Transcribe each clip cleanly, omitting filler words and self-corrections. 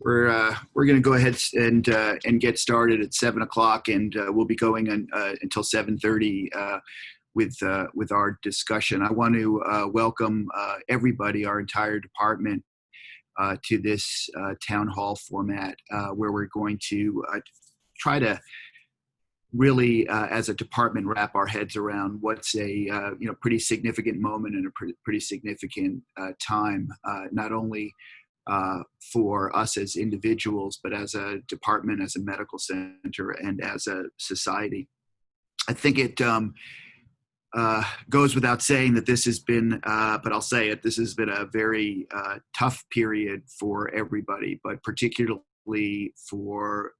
We're going to go ahead and get started at 7 o'clock, and we'll be going until 7:30 with our discussion. I want to welcome everybody, our entire department, to this town hall format, where we're going to try to really, as a department, wrap our heads around what's a pretty significant moment and a pretty significant time, not only for us as individuals, but as a department, as a medical center, and as a society. I think it goes without saying that this has been, but I'll say it, this has been a very tough period for everybody, but particularly for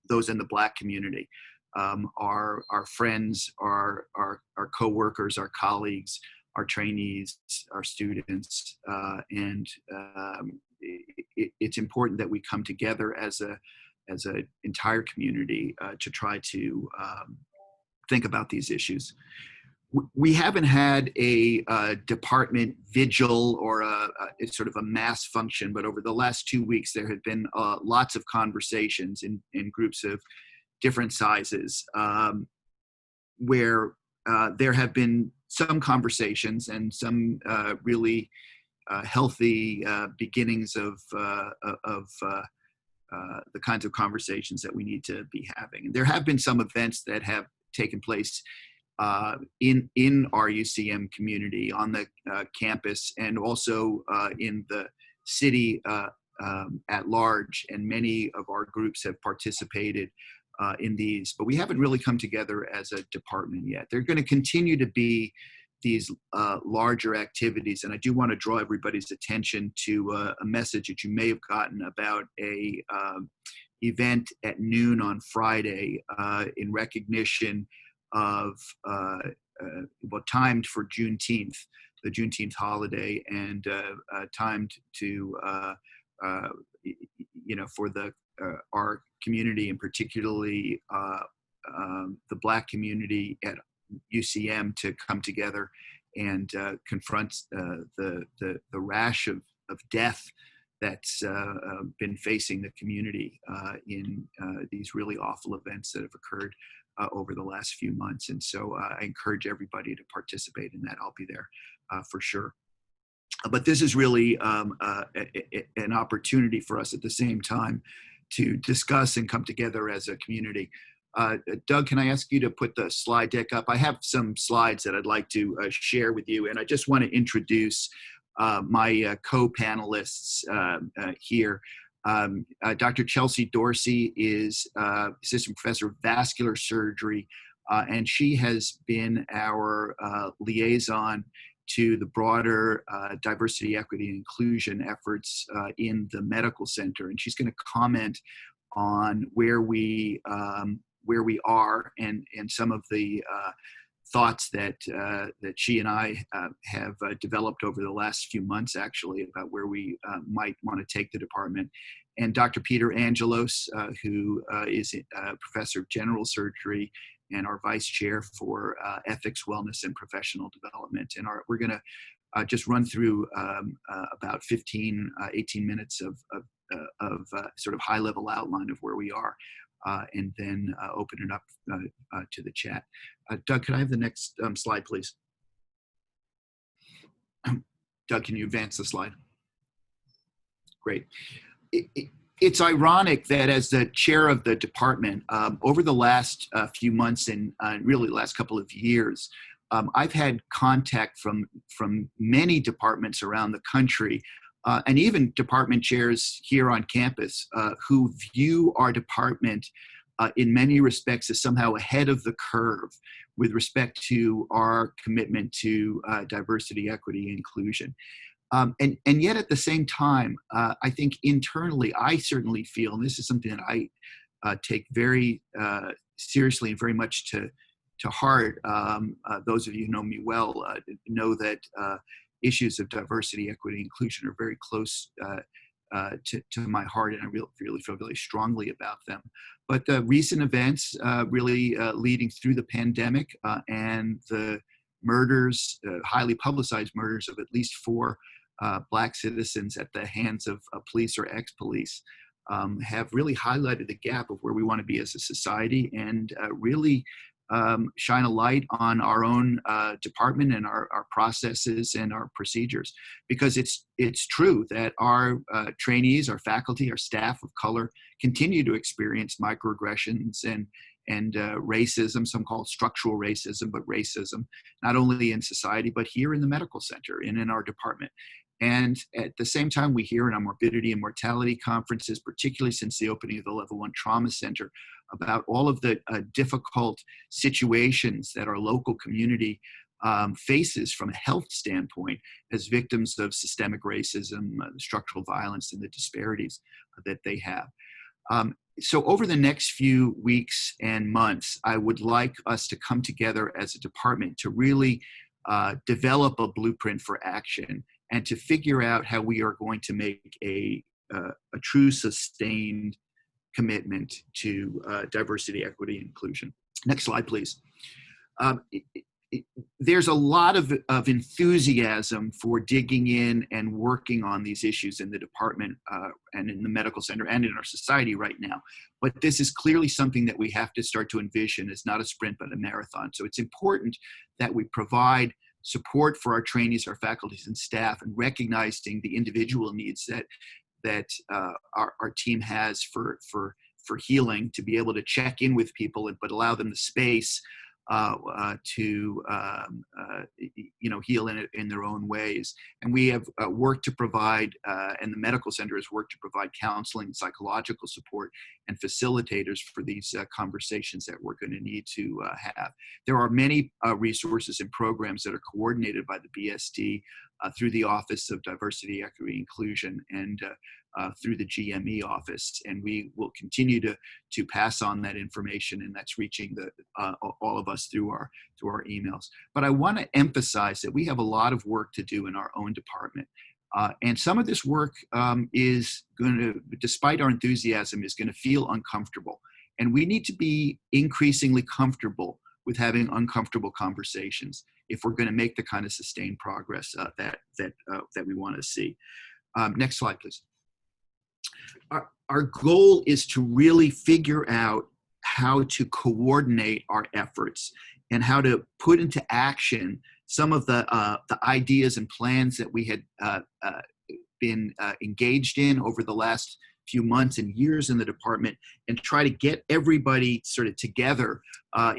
those in the Black community. Our friends, our coworkers, our colleagues, our trainees, our students, and it's important that we come together as an entire community to try to think about these issues. We haven't had a department vigil or it's sort of a mass function, but over the last 2 weeks there have been lots of conversations in groups of different sizes, where there have been some conversations and some really healthy beginnings of the kinds of conversations that we need to be having. And there have been some events that have taken place in our UCM community, on the campus, and also in the city at large, and many of our groups have participated in these, but we haven't really come together as a department yet. There are going to continue to be these larger activities, and I do want to draw everybody's attention to a message that you may have gotten about a event at noon on Friday in recognition of timed for Juneteenth, the Juneteenth holiday, and timed to for our community, and particularly the Black community at UCM, to come together and confront the rash of death that's been facing the community in these really awful events that have occurred over the last few months. And so I encourage everybody to participate in that. I'll be there for sure. But this is really an opportunity for us at the same time to discuss and come together as a community. Doug, can I ask you to put the slide deck up? I have some slides that I'd like to share with you, and I just want to introduce my co-panelists here. Dr. Chelsea Dorsey is Assistant Professor of Vascular Surgery, and she has been our liaison to the broader diversity, equity, and inclusion efforts in the medical center. And she's going to comment on where we are and some of the thoughts that she and I have developed over the last few months, actually, about where we might want to take the department. And Dr. Peter Angelos, who is a professor of general surgery and our vice chair for ethics, wellness, and professional development. And we're going to just run through about 18 minutes of sort of high-level outline of where we are, and then open it up to the chat. Doug, could I have the next slide, please? Doug, can you advance the slide? Great. It's ironic that as the chair of the department, over the last few months and really the last couple of years, I've had contact from many departments around the country, and even department chairs here on campus, who view our department in many respects as somehow ahead of the curve with respect to our commitment to diversity, equity, and inclusion. And yet at the same time, I think internally, I certainly feel, and this is something that I take very seriously and very much to heart. Those of you who know me well know that issues of diversity, equity, and inclusion are very close to my heart, and I really feel really strongly about them. But the recent events really leading through the pandemic and the murders, highly publicized murders of at least 4 Black citizens at the hands of police or ex-police, have really highlighted the gap of where we want to be as a society, and really shine a light on our own department and our processes and our procedures. Because it's true that our trainees, our faculty, our staff of color continue to experience microaggressions and racism, some call it structural racism, but racism, not only in society, but here in the medical center and in our department. And at the same time, we hear in our morbidity and mortality conferences, particularly since the opening of the Level 1 Trauma Center, about all of the difficult situations that our local community faces from a health standpoint as victims of systemic racism, structural violence, and the disparities that they have. So over the next few weeks and months, I would like us to come together as a department to really develop a blueprint for action and to figure out how we are going to make a true sustained commitment to diversity, equity, and inclusion. Next slide, please. There's a lot of enthusiasm for digging in and working on these issues in the department and in the medical center and in our society right now. But this is clearly something that we have to start to envision as not a sprint, but a marathon. So it's important that we provide support for our trainees, our faculties and staff, and recognizing the individual needs that our team has for healing, to be able to check in with people, but allow them the space to heal in their own ways. And we have worked to provide, and the medical center has worked to provide counseling, psychological support, and facilitators for these conversations that we're going to need to have. There are many resources and programs that are coordinated by the BSD through the Office of Diversity, Equity, Inclusion, and through the GME office, and we will continue to pass on that information, and that's reaching all of us through our emails. But I want to emphasize that we have a lot of work to do in our own department, and some of this work is going to, despite our enthusiasm, is going to feel uncomfortable, and we need to be increasingly comfortable with having uncomfortable conversations if we're going to make the kind of sustained progress that we want to see. Next slide, please. Our goal is to really figure out how to coordinate our efforts and how to put into action some of the ideas and plans that we had been engaged in over the last few months and years in the department, and try to get everybody sort of together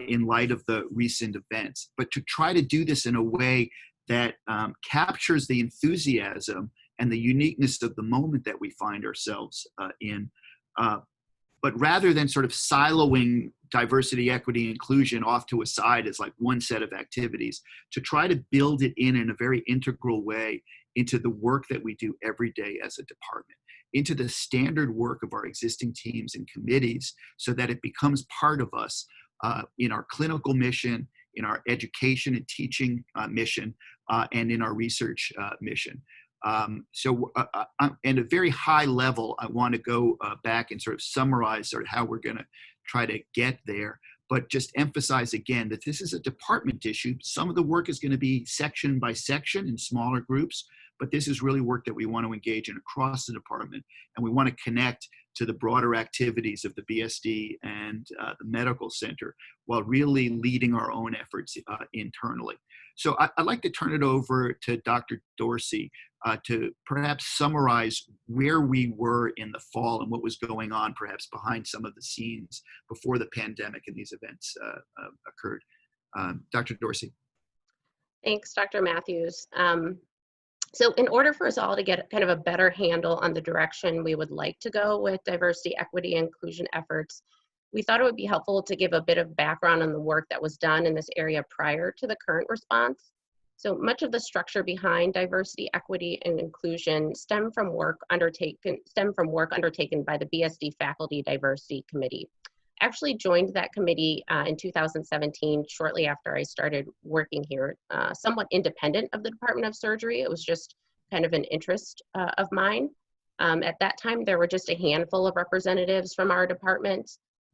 in light of the recent events, but to try to do this in a way that captures the enthusiasm and the uniqueness of the moment that we find ourselves in. But rather than sort of siloing diversity, equity, and inclusion off to a side as like one set of activities, to try to build it in a very integral way into the work that we do every day as a department, into the standard work of our existing teams and committees, so that it becomes part of us in our clinical mission, in our education and teaching mission, and in our research mission. So at a very high level, I want to go back and sort of summarize sort of how we're going to try to get there, but just emphasize again that this is a department issue. Some of the work is going to be section by section in smaller groups, but this is really work that we want to engage in across the department, and we want to connect to the broader activities of the BSD and the medical center while really leading our own efforts internally. So I'd like to turn it over to Dr. Dorsey to perhaps summarize where we were in the fall and what was going on perhaps behind some of the scenes before the pandemic and these events occurred. Dr. Dorsey. Thanks, Dr. Matthews. So in order for us all to get kind of a better handle on the direction we would like to go with diversity, equity, and inclusion efforts, we thought it would be helpful to give a bit of background on the work that was done in this area prior to the current response. So much of the structure behind diversity, equity, and inclusion stem from work undertaken by the BSD Faculty Diversity Committee. I actually joined that committee in 2017, shortly after I started working here, somewhat independent of the Department of Surgery. It was just kind of an interest of mine. At that time, there were just a handful of representatives from our department,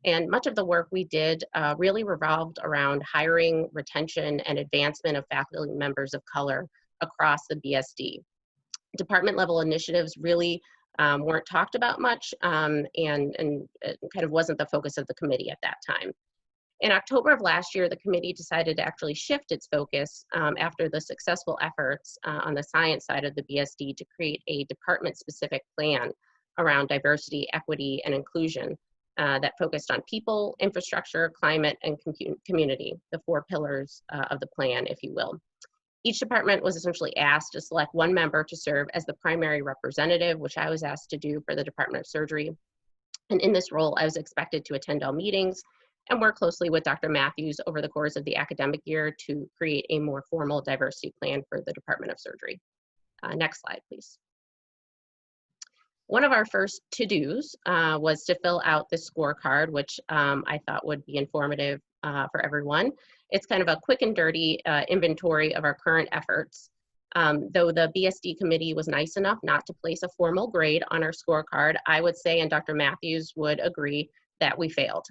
and much of the work we did really revolved around hiring, retention, and advancement of faculty members of color across the BSD. Department level initiatives really weren't talked about much, and it kind of wasn't the focus of the committee at that time. In October of last year, the committee decided to actually shift its focus after the successful efforts on the science side of the BSD to create a department-specific plan around diversity, equity, and inclusion that focused on people, infrastructure, climate, and community, the four pillars of the plan, if you will. Each department was essentially asked to select one member to serve as the primary representative, which I was asked to do for the Department of Surgery. And in this role, I was expected to attend all meetings and work closely with Dr. Matthews over the course of the academic year to create a more formal diversity plan for the Department of Surgery. Next slide, please. One of our first to-dos was to fill out the scorecard, which I thought would be informative for everyone. It's kind of a quick and dirty inventory of our current efforts. Though the BSD committee was nice enough not to place a formal grade on our scorecard, I would say, and Dr. Matthews would agree, that we failed.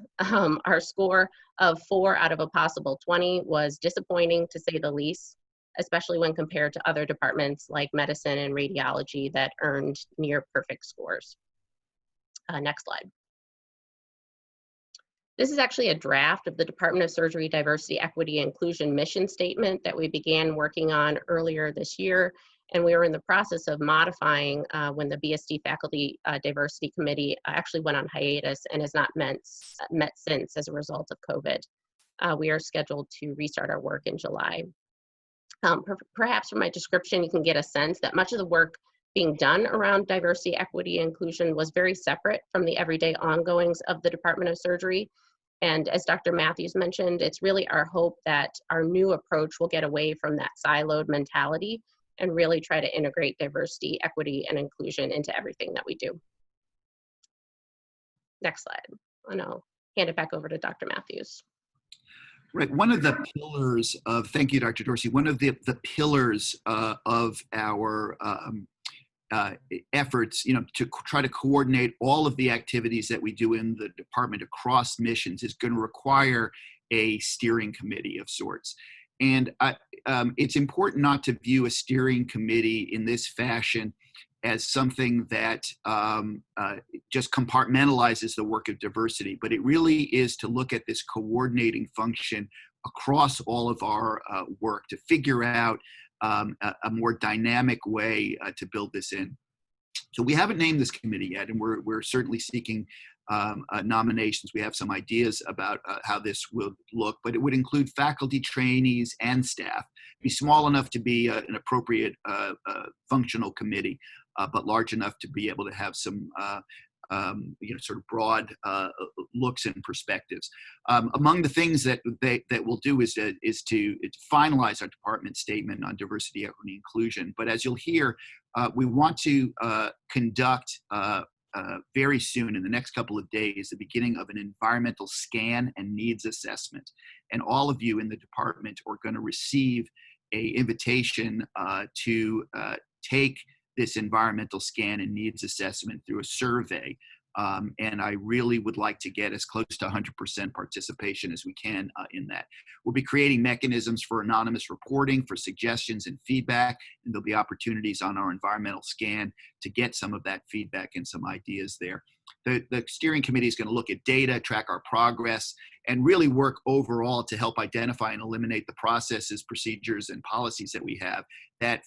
Our score of 4 out of a possible 20 was disappointing, to say the least, especially when compared to other departments like medicine and radiology that earned near perfect scores. Next slide. This is actually a draft of the Department of Surgery Diversity, Equity, and Inclusion mission statement that we began working on earlier this year, and we were in the process of modifying when the BSD Faculty Diversity Committee actually went on hiatus and has not met since as a result of COVID. We are scheduled to restart our work in July. Perhaps from my description, you can get a sense that much of the work being done around diversity, equity, and inclusion was very separate from the everyday ongoings of the Department of Surgery. And as Dr. Matthews mentioned, it's really our hope that our new approach will get away from that siloed mentality and really try to integrate diversity, equity, and inclusion into everything that we do. Next slide, and I'll hand it back over to Dr. Matthews. Right, one of the pillars of, thank you, Dr. Dorsey, one of the pillars of our efforts, to try to coordinate all of the activities that we do in the department across missions is going to require a steering committee of sorts. And it's important not to view a steering committee in this fashion as something that just compartmentalizes the work of diversity, but it really is to look at this coordinating function across all of our work to figure out a more dynamic way to build this in. So we haven't named this committee yet, and we're certainly seeking nominations. We have some ideas about how this will look, but it would include faculty, trainees, and staff. Be small enough to be an appropriate functional committee, but large enough to be able to have some sort of broad looks and perspectives. Among the things that we'll do is to finalize our department statement on diversity, equity, and inclusion. But as you'll hear, we want to conduct very soon, in the next couple of days, the beginning of an environmental scan and needs assessment. And all of you in the department are going to receive an invitation to take this environmental scan and needs assessment through a survey. And I really would like to get as close to 100% participation as we can in that. We'll be creating mechanisms for anonymous reporting, for suggestions and feedback, and there'll be opportunities on our environmental scan to get some of that feedback and some ideas there. The steering committee is going to look at data, track our progress, and really work overall to help identify and eliminate the processes, procedures, and policies that we have that,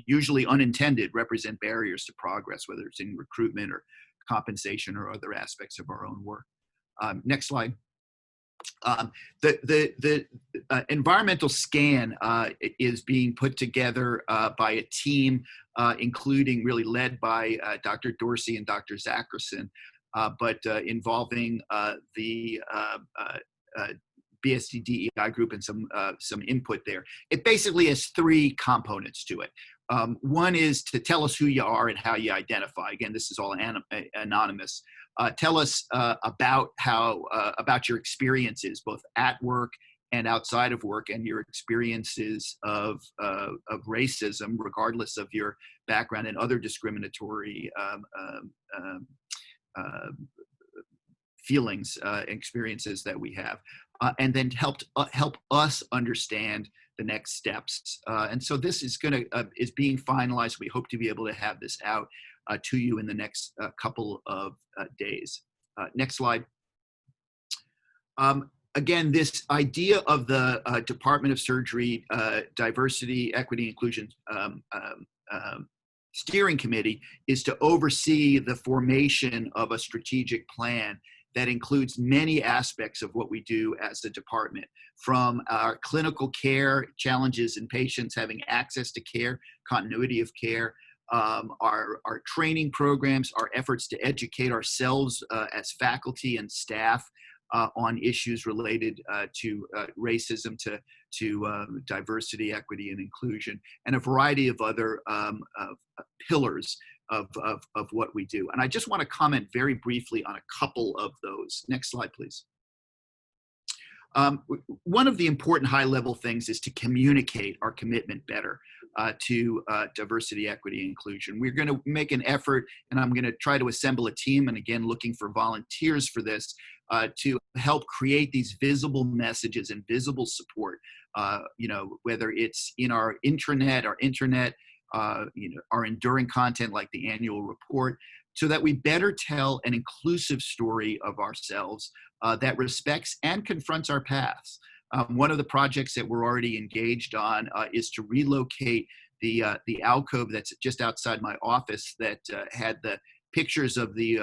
usually unintended, represent barriers to progress, whether it's in recruitment or compensation or other aspects of our own work. Next slide. The environmental scan is being put together by a team, including really led by Dr. Dorsey and Dr. Zackerson, but involving the BSD DEI group and some input there. It basically has 3 components to it. One is to tell us who you are and how you identify. Again, this is all anonymous. Tell us about your experiences, both at work and outside of work, and your experiences of racism, regardless of your background, and other discriminatory feelings, experiences that we have, and then help us understand the next steps. And so this is is being finalized. We hope to be able to have this out to you in the next couple of days. Next slide. Again, this idea of the Department of Surgery Diversity, Equity, Inclusion Steering Committee is to oversee the formation of a strategic plan that includes many aspects of what we do as a department, from our clinical care challenges in patients having access to care, continuity of care, our training programs, our efforts to educate ourselves as faculty and staff on issues related to racism, to diversity, equity, and inclusion, and a variety of other pillars of what we do. And I just want to comment very briefly on a couple of those. Next slide, please. One of the important high-level things is to communicate our commitment better to diversity, equity, and inclusion. We're going to make an effort, and I'm going to try to assemble a team, and again, looking for volunteers for this, to help create these visible messages and visible support, whether it's in our intranet, our internet, our enduring content like the annual report, so that we better tell an inclusive story of ourselves that respects and confronts our paths. One of the projects that we're already engaged on is to relocate the alcove that's just outside my office that had the pictures of the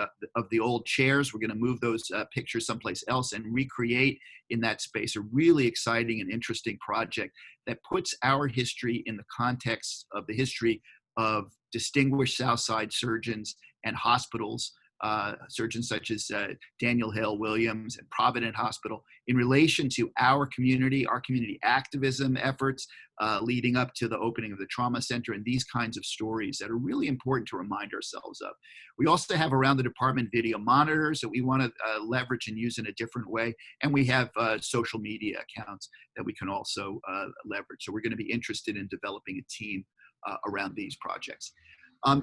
old chairs. We're going to move those pictures someplace else and recreate in that space a really exciting and interesting project that puts our history in the context of the history of distinguished Southside surgeons and hospitals, surgeons such as Daniel Hale Williams and Provident Hospital, in relation to our community activism efforts leading up to the opening of the trauma center, and these kinds of stories that are really important to remind ourselves of. We also have around the department video monitors that we want to leverage and use in a different way, and we have social media accounts that we can also leverage. So we're going to be interested in developing a team around these projects.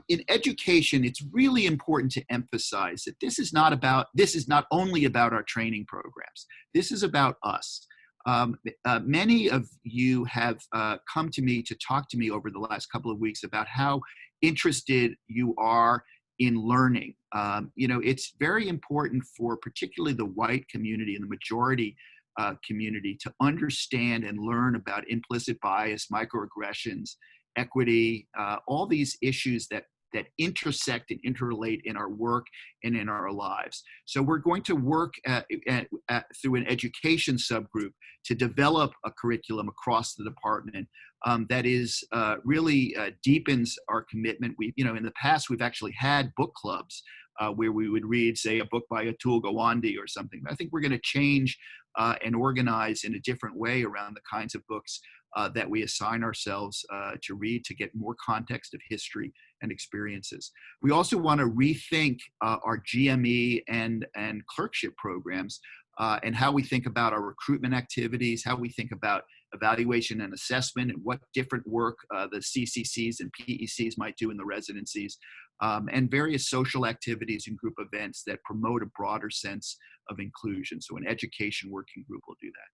In education, it's really important to emphasize that this is not only about our training programs. This is about us. Many of you have come to me to talk to me over the last couple of weeks about how interested you are in learning. It's very important for particularly the white community and the majority community to understand and learn about implicit bias, microaggressions, equity, all these issues that intersect and interrelate in our work and in our lives. So we're going to work through an education subgroup to develop a curriculum across the department that is really deepens our commitment. In the past, we've actually had book clubs where we would read, say, a book by Atul Gawande or something. I think we're going to change and organize in a different way around the kinds of books that we assign ourselves to read to get more context of history and experiences. We also want to rethink our GME and clerkship programs and how we think about our recruitment activities, how we think about evaluation and assessment, and what different work the CCCs and PECs might do in the residencies, and various social activities and group events that promote a broader sense of inclusion. So an education working group will do that.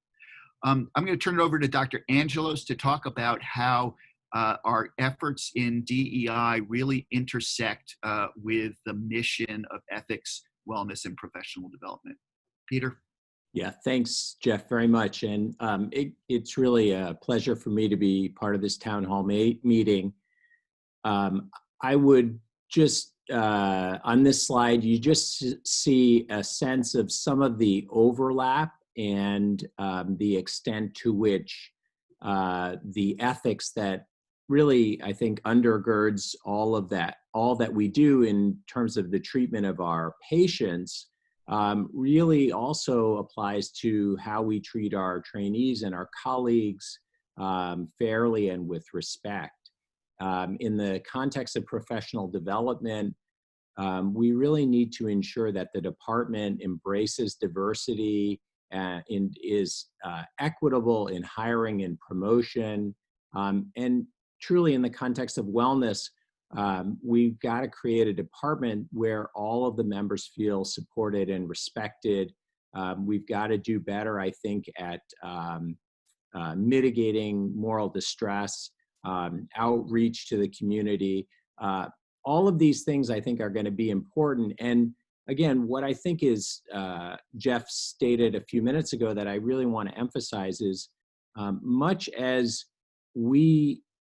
I'm going to turn it over to Dr. Angelos to talk about how our efforts in DEI really intersect with the mission of ethics, wellness, and professional development. Peter? Yeah, thanks, Jeff, very much. And it's really a pleasure for me to be part of this town hall meeting. I would just, on this slide, you just see a sense of some of the overlap and the extent to which the ethics that really, I think, undergirds all that we do in terms of the treatment of our patients really also applies to how we treat our trainees and our colleagues fairly and with respect. In the context of professional development, we really need to ensure that the department embraces diversity and is equitable in hiring and promotion. And truly in the context of wellness, we've got to create a department where all of the members feel supported and respected. We've got to do better, I think, at mitigating moral distress, outreach to the community. All of these things I think are going to be important. And again, what I think is Jeff stated a few minutes ago that I really want to emphasize is much as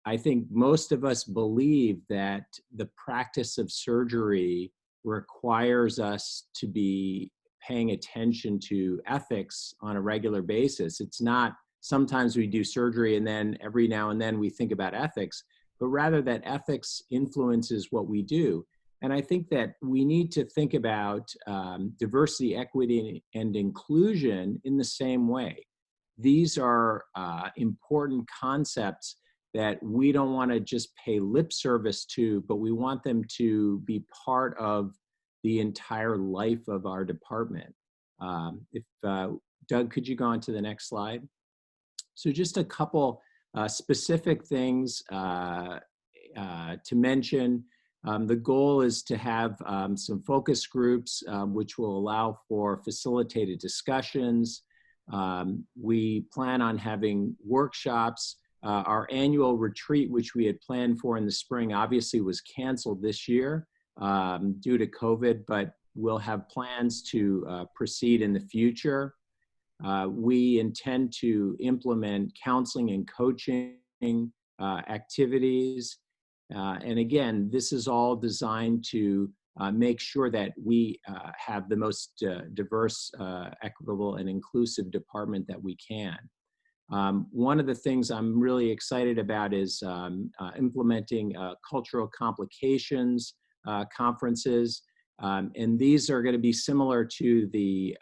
I think most of us believe that the practice of surgery requires us to be paying attention to ethics on a regular basis. It's not sometimes we do surgery and then every now and then we think about ethics, but rather that ethics influences what we do. And I think that we need to think about diversity, equity, and inclusion in the same way. These are important concepts that we don't want to just pay lip service to, but we want them to be part of the entire life of our department. Doug, could you go on to the next slide? So just a couple specific things to mention. The goal is to have some focus groups which will allow for facilitated discussions. We plan on having workshops. Our annual retreat, which we had planned for in the spring, obviously was canceled this year due to COVID, but we'll have plans to proceed in the future. We intend to implement counseling and coaching activities. And again, this is all designed to make sure that we have the most diverse, equitable, and inclusive department that we can. One of the things I'm really excited about is implementing cultural complications conferences. And these are going to be similar to the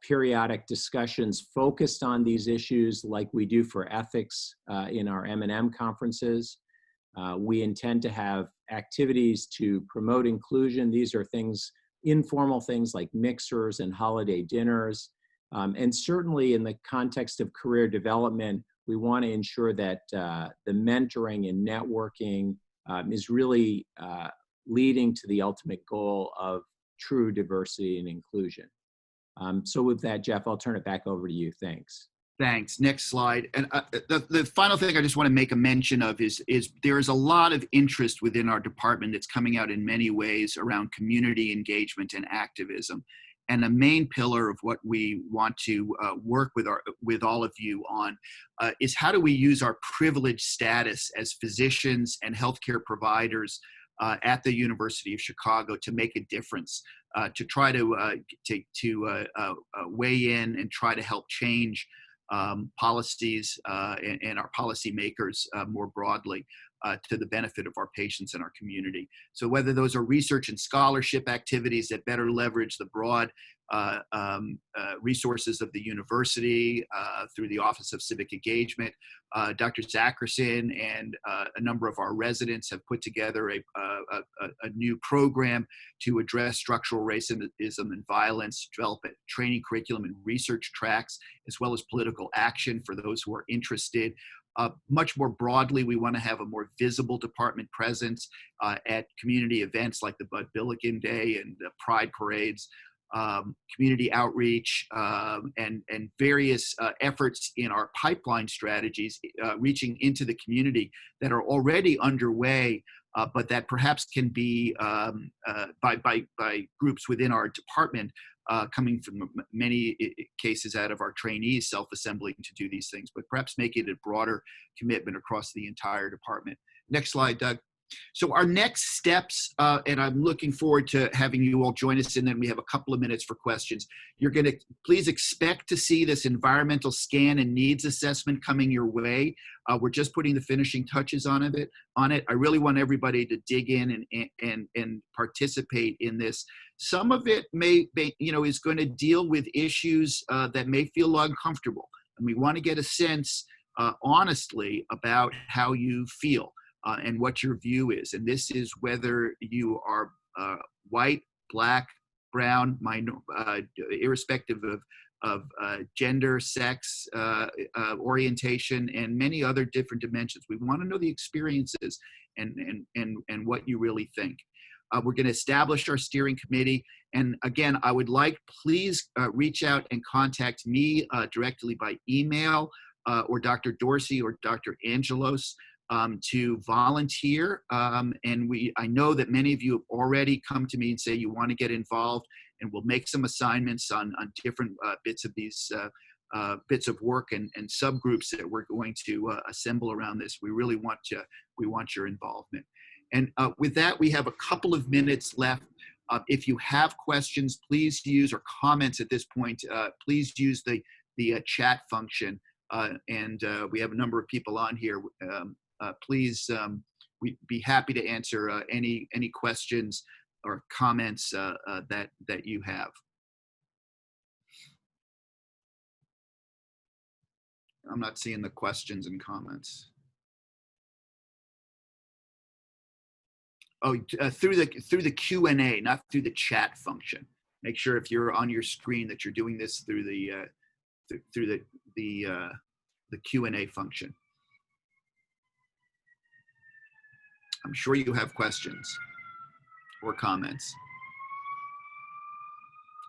periodic discussions focused on these issues like we do for ethics in our M&M conferences. We intend to have activities to promote inclusion. These are things, informal things like mixers and holiday dinners. And certainly in the context of career development, we want to ensure that the mentoring and networking is really leading to the ultimate goal of true diversity and inclusion. So with that, Jeff, I'll turn it back over to you. Thanks. Thanks. Next slide. And the final thing I just want to make a mention of is there is a lot of interest within our department that's coming out in many ways around community engagement and activism. And a main pillar of what we want to work with all of you on is how do we use our privileged status as physicians and healthcare providers at the University of Chicago to make a difference, to try to weigh in and try to help change policies and our policymakers more broadly to the benefit of our patients and our community. So whether those are research and scholarship activities that better leverage the broad resources of the university through the Office of Civic Engagement, Dr. Zackerson and a number of our residents have put together a new program to address structural racism and violence, develop a training curriculum and research tracks, as well as political action for those who are interested. Much more broadly, we want to have a more visible department presence at community events like the Bud Billiken Day and the Pride Parades, community outreach, and various efforts in our pipeline strategies reaching into the community that are already underway, but that perhaps can be by groups within our department coming from many cases out of our trainees self-assembling to do these things, but perhaps make it a broader commitment across the entire department. Next slide, Doug. So our next steps, and I'm looking forward to having you all join us, and then we have a couple of minutes for questions. You're going to please expect to see this environmental scan and needs assessment coming your way. We're just putting the finishing touches on it. I really want everybody to dig in and participate in this. Some of it is going to deal with issues that may feel uncomfortable, and we want to get a sense, honestly, about how you feel. And what your view is. And this is whether you are white, black, brown, irrespective of gender, sex, orientation, and many other different dimensions. We want to know the experiences and what you really think. We're going to establish our steering committee. And again, I would like, please reach out and contact me directly by email or Dr. Dorsey or Dr. Angelos to volunteer. I know that many of you have already come to me and say you want to get involved, and we'll make some assignments on different bits of these bits of work and subgroups that we're going to assemble around this. We really want your involvement. And with that, we have a couple of minutes left. If you have questions, please use, or comments at this point, please use the chat function. We have a number of people on here. Please, we'd be happy to answer any questions or comments that you have. I'm not seeing the questions and comments. Oh, through the Q&A, not through the chat function. Make sure if you're on your screen that you're doing this through the Q&A function. I'm sure you have questions or comments.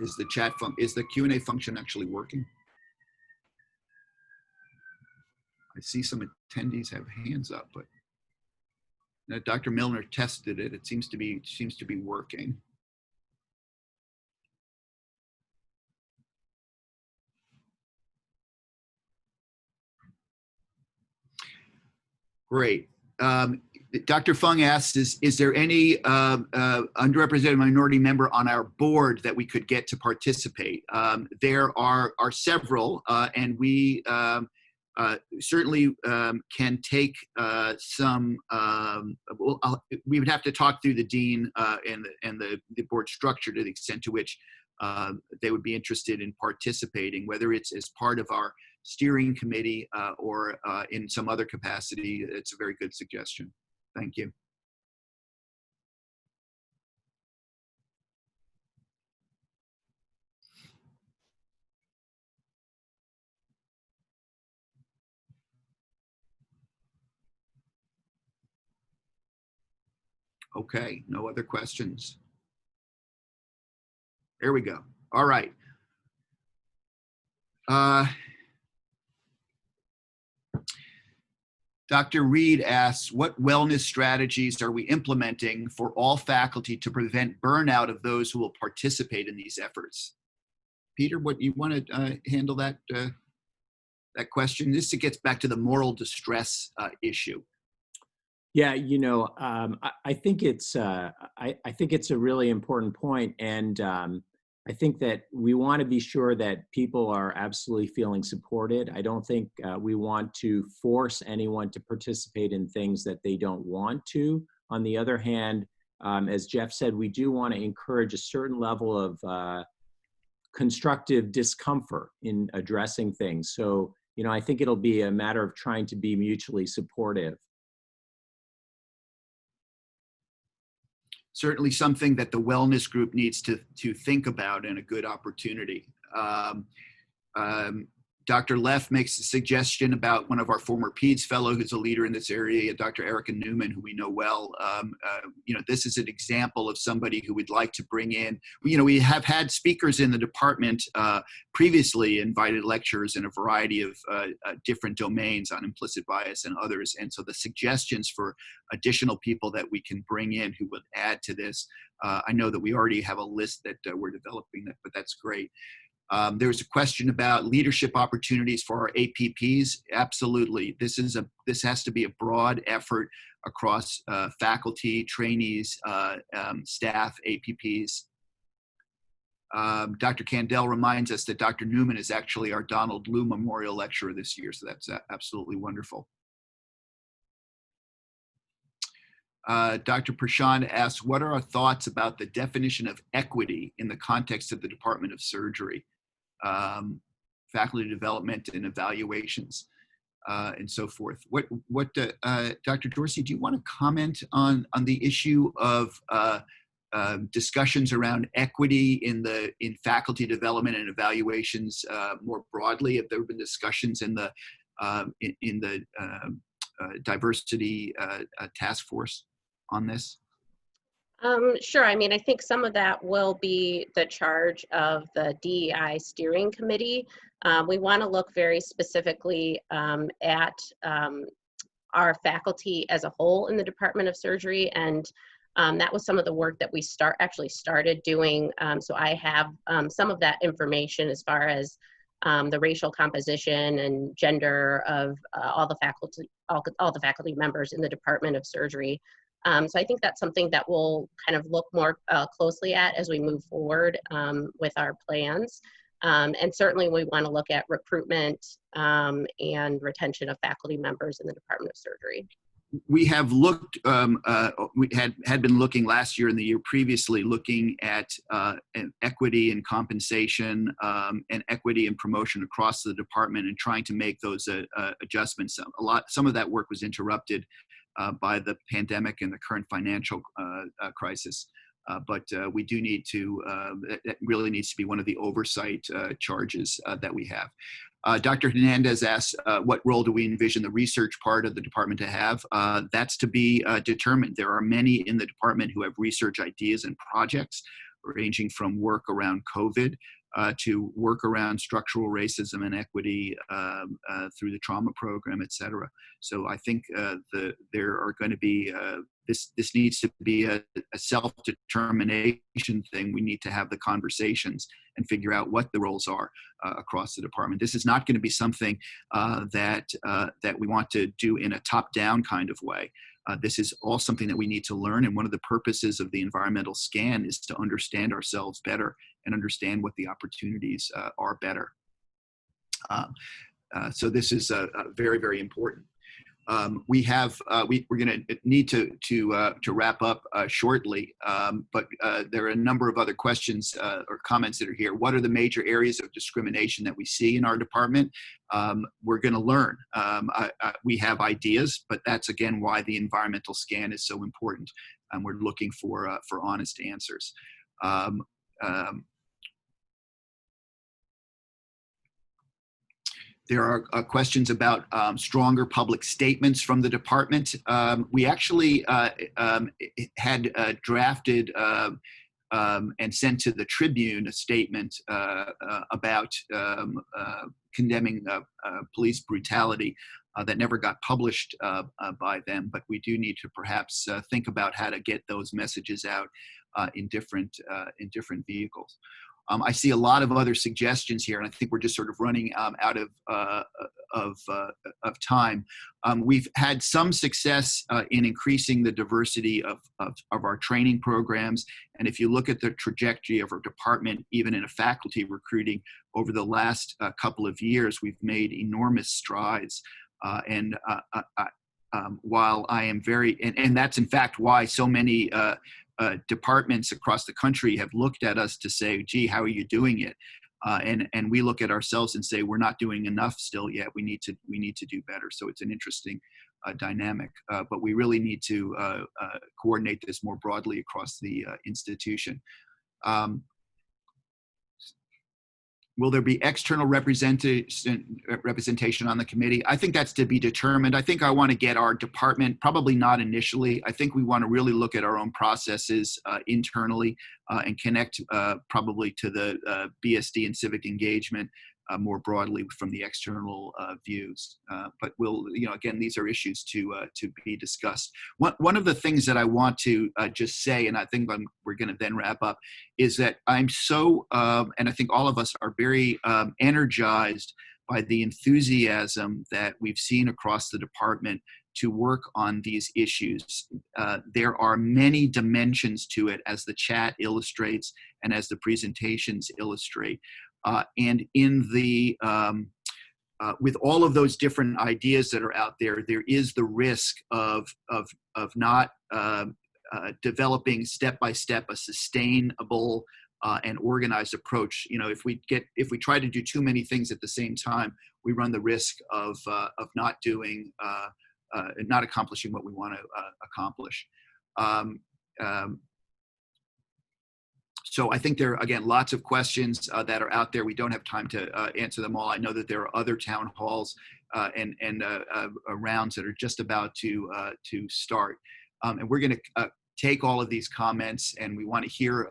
Is the Q&A function actually working? I see some attendees have hands up, but Dr. Milner tested it. It seems to be working. Great. Dr. Fung asks, is there any underrepresented minority member on our board that we could get to participate? There are several, and we certainly can take some, we would have to talk through the dean and the board structure to the extent to which they would be interested in participating, whether it's as part of our steering committee or in some other capacity. It's a very good suggestion. Thank you. Okay, no other questions. There we go. All right. Dr. Reed asks, what wellness strategies are we implementing for all faculty to prevent burnout of those who will participate in these efforts? Peter, what you want to handle that question? This gets back to the moral distress issue. Yeah, you know, I think it's a really important point, and I think that we want to be sure that people are absolutely feeling supported. I don't think we want to force anyone to participate in things that they don't want to. On the other hand, as Jeff said, we do want to encourage a certain level of constructive discomfort in addressing things. So, you know, I think it'll be a matter of trying to be mutually supportive. Certainly something that the wellness group needs to think about, and a good opportunity. Dr. Leff makes a suggestion about one of our former PEDS fellow who's a leader in this area, Dr. Erica Newman, who we know well. You know, this is an example of somebody who we'd like to bring in. You know, we have had speakers in the department previously, invited lecturers in a variety of different domains on implicit bias and others. And so the suggestions for additional people that we can bring in who would add to this, I know that we already have a list that we're developing, but that's great. There was a question about leadership opportunities for our APPs. Absolutely. This has to be a broad effort across faculty, trainees, staff, APPs. Dr. Candell reminds us that Dr. Newman is actually our Donald Liu Memorial Lecturer this year, so that's absolutely wonderful. Dr. Prashant asks, what are our thoughts about the definition of equity in the context of the Department of Surgery? Faculty development and evaluations, and so forth. Dr. Dorsey, do you want to comment on the issue of discussions around equity in faculty development and evaluations more broadly? Have there been discussions in the diversity task force on this? Sure. I mean, I think some of that will be the charge of the DEI Steering Committee. We want to look very specifically at our faculty as a whole in the Department of Surgery, and that was some of the work that we actually started doing. So I have some of that information as far as the racial composition and gender of all the faculty members in the Department of Surgery. So I think that's something that we'll kind of look more closely at as we move forward with our plans. And certainly we want to look at recruitment and retention of faculty members in the Department of Surgery. We have looked, we had been looking last year and the year previously, looking at equity and compensation and equity and promotion across the department and trying to make those adjustments. Some of that work was interrupted by the pandemic and the current financial crisis. But we do need to, that really needs to be one of the oversight charges that we have. Dr. Hernandez asked, what role do we envision the research part of the department to have? That's to be determined. There are many in the department who have research ideas and projects, ranging from work around COVID to work around structural racism and equity through the trauma program, et cetera. So I think there are going to be, this needs to be a self-determination thing. We need to have the conversations and figure out what the roles are across the department. This is not going to be something that we want to do in a top-down kind of way. This is all something that we need to learn, and one of the purposes of the environmental scan is to understand ourselves better and understand what the opportunities are better. So this is very, very important. We're going to need to wrap up shortly, but there are a number of other questions or comments that are here. What are the major areas of discrimination that we see in our department? We're going to learn. We have ideas, but that's again why the environmental scan is so important, and we're looking for honest answers. There are questions about stronger public statements from the department. We actually had drafted and sent to the Tribune a statement about condemning police brutality that never got published by them, but we do need to perhaps think about how to get those messages out in different vehicles. I see a lot of other suggestions here, and I think we're just sort of running out of time. We've had some success in increasing the diversity of our training programs, and if you look at the trajectory of our department, even in a faculty recruiting over the last couple of years, we've made enormous strides. While I am very, and that's in fact why so many departments across the country have looked at us to say, gee, how are you doing it? And we look at ourselves and say, we're not doing enough still yet. We need to do better. So it's an interesting dynamic, but we really need to coordinate this more broadly across the institution. Will there be external representation on the committee? I think that's to be determined. I think I want to get our department, probably not initially. I think we want to really look at our own processes internally and connect probably to the BSD and civic engagement more broadly from the external views. But we'll, again, these are issues to be discussed. One of the things that I want to just say, and I think we're going to then wrap up, is that I'm so, and I think all of us are very energized by the enthusiasm that we've seen across the department to work on these issues. There are many dimensions to it, as the chat illustrates and as the presentations illustrate. And in the with all of those different ideas that are out there, there is the risk of not developing step by step a sustainable and organized approach. If we try to do too many things at the same time, we run the risk of not doing not accomplishing what we want to accomplish. So I think there are, again, lots of questions that are out there. We don't have time to answer them all. I know that there are other town halls and rounds that are just about to start. And we're going to take all of these comments, and we want to hear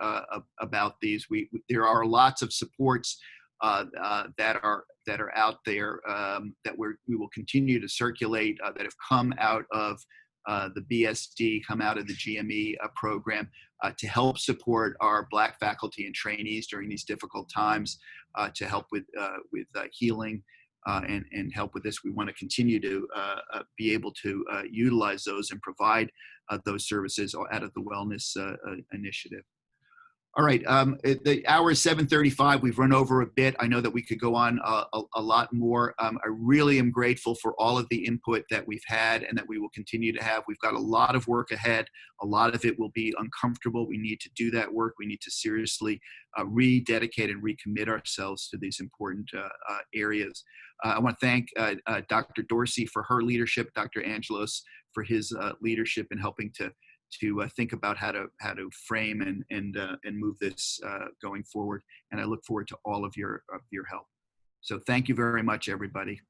about these. There are lots of supports that are out there that we will continue to circulate that have come out of the BSD, come out of the GME program to help support our Black faculty and trainees during these difficult times, to help with healing and help with this. We want to continue to be able to utilize those and provide those services out of the Wellness Initiative. All right, the hour is 7:35. We've run over a bit. I know that we could go on a lot more. I really am grateful for all of the input that we've had and that we will continue to have. We've got a lot of work ahead. A lot of it will be uncomfortable. We need to do that work. We need to seriously rededicate and recommit ourselves to these important areas. I want to thank Dr. Dorsey for her leadership, Dr. Angelos for his leadership in helping to think about how to frame and move this going forward. And I look forward to all of your help. So thank you very much, everybody.